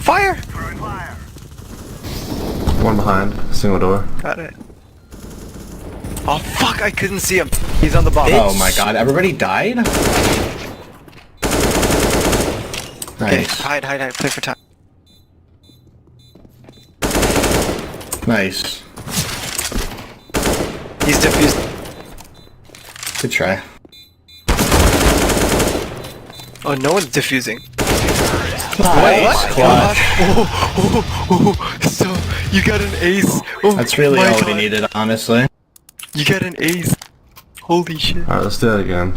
Fire! One behind, single door. Got it. Oh fuck, I couldn't see him. He's on the bottom. Oh my god, everybody died? Okay, Nice. hide, play for time. Nice. He's diffused. Good try. Oh, no one's diffusing. Nice. Clutch. Oh, so, you got an ace. Oh, That's really my all God. we needed, honestly. You got an ace. Holy shit. Alright, let's do that again.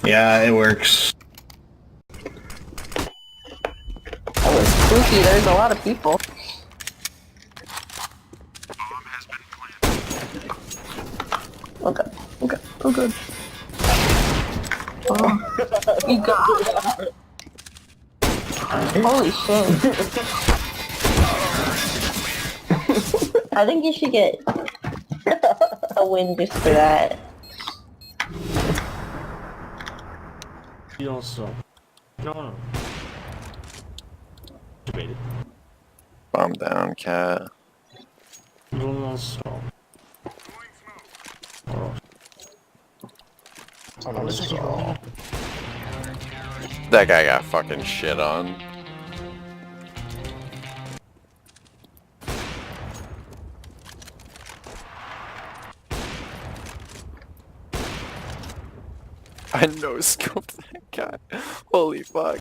Yeah, it works. That was spooky, there's a lot of people. Okay, okay, oh good. Oh, you got it. Holy shit. I think you should get a win just for that. Also, no. Debated. Bomb down, cat. Also. That guy got fucking shit on. I no scoped that guy. Holy fuck.